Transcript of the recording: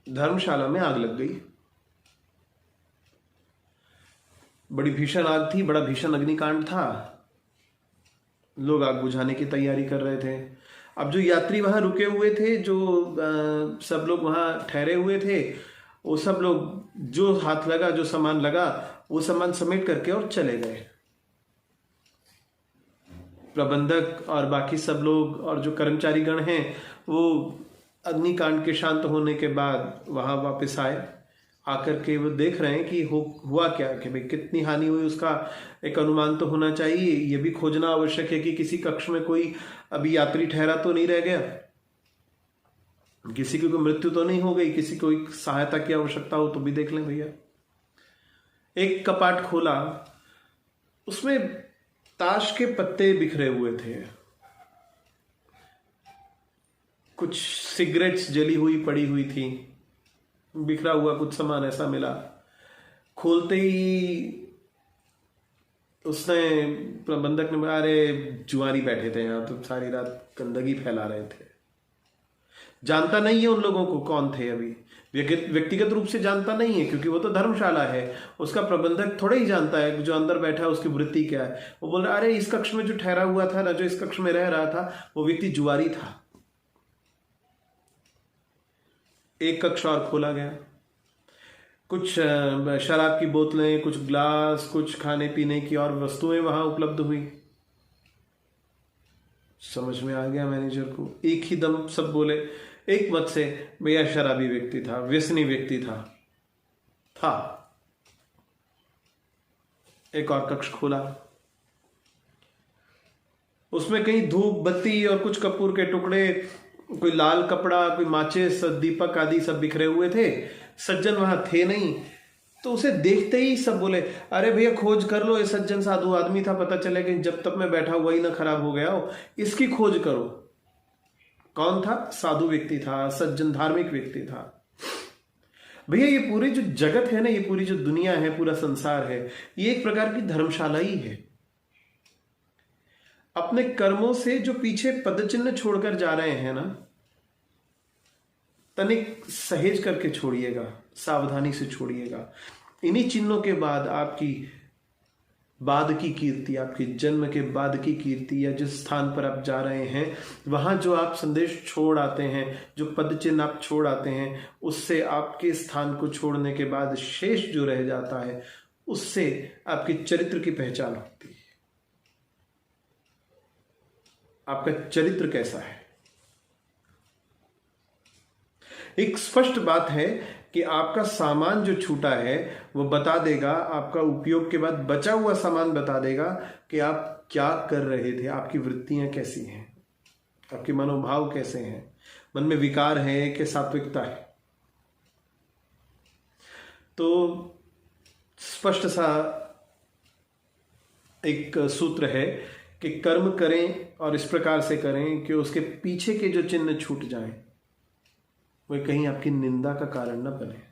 धर्मशाला में आग लग गई। बड़ी भीषण आग थी, बड़ा भीषण अग्निकांड था। लोग आग बुझाने की तैयारी कर रहे थे। अब जो यात्री वहां रुके हुए थे, जो सब लोग वहां ठहरे हुए थे, वो सब लोग जो हाथ लगा, जो सामान लगा, वो सामान समेट करके और चले गए। प्रबंधक और बाकी सब लोग और जो कर्मचारी गण हैं, वो अग्निकांड के शांत होने के बाद वहां वापस आए। आकर के वो देख रहे हैं कि हुआ क्या, कि भाई कितनी हानि हुई, उसका एक अनुमान तो होना चाहिए। ये भी खोजना आवश्यक है कि किसी कक्ष में कोई अभी यात्री ठहरा तो नहीं रह गया, किसी की कोई मृत्यु तो नहीं हो गई, किसी को सहायता की आवश्यकता हो तो भी देख लें भैया। एक कपाट खोला, उसमें ताश के पत्ते बिखरे हुए थे, कुछ सिगरेट्स जली हुई पड़ी हुई थी, बिखरा हुआ कुछ सामान ऐसा मिला। खोलते ही उसने, प्रबंधक ने बोला, अरे जुआरी बैठे थे यहाँ तो सारी रात गंदगी फैला रहे थे। जानता नहीं है उन लोगों को कौन थे, अभी व्यक्तिगत रूप से जानता नहीं है, क्योंकि वो तो धर्मशाला है, उसका प्रबंधक थोड़ा ही जानता है जो अंदर बैठा है उसकी वृत्ति क्या है। वो बोल रहा, अरे इस कक्ष में जो ठहरा हुआ था ना, जो इस कक्ष में रह रहा था, वो व्यक्ति जुआरी था। एक कक्ष और खोला गया, कुछ शराब की बोतलें, कुछ ग्लास, कुछ खाने पीने की और वस्तुएं वहां उपलब्ध हुई। समझ में आ गया मैनेजर को, एक ही दम सब बोले एक मत से, भैया शराबी व्यक्ति था, व्यसनी व्यक्ति था। एक और कक्ष खोला, उसमें कहीं धूप बत्ती और कुछ कपूर के टुकड़े, कोई लाल कपड़ा, कोई माचिस, दीपक आदि सब बिखरे हुए थे। सज्जन वहां थे नहीं, तो उसे देखते ही सब बोले, अरे भैया खोज कर लो, ये सज्जन साधु आदमी था, पता चले कि जब तक मैं बैठा हुआ ही ना खराब हो गया हो, इसकी खोज करो। कौन था? साधु व्यक्ति था, सज्जन धार्मिक व्यक्ति था। भैया ये पूरी जो जगत है ना, ये पूरी जो दुनिया है, पूरा संसार है, ये एक प्रकार की धर्मशाला ही है। अपने कर्मों से जो पीछे पदचिन्ह छोड़कर जा रहे हैं ना, तनिक सहेज करके छोड़िएगा, सावधानी से छोड़िएगा। इन्हीं चिन्हों के बाद आपकी बाद की कीर्ति, आपके जन्म के बाद की कीर्ति, या जिस स्थान पर आप जा रहे हैं वहां जो आप संदेश छोड़ आते हैं, जो पद चिन्ह आप छोड़ आते हैं, उससे आपके स्थान को छोड़ने के बाद शेष जो रह जाता है, उससे आपके चरित्र की पहचान होती है। आपका चरित्र कैसा है? एक स्पष्ट बात है कि आपका सामान जो छूटा है वो बता देगा, आपका उपयोग के बाद बचा हुआ सामान बता देगा कि आप क्या कर रहे थे, आपकी वृत्तियां कैसी हैं, आपके मनोभाव कैसे हैं, मन में विकार है कि सात्विकता है। तो स्पष्ट सा एक सूत्र है कि कर्म करें और इस प्रकार से करें कि उसके पीछे के जो चिन्ह छूट जाएं, वह कहीं आपकी निंदा का कारण न बने।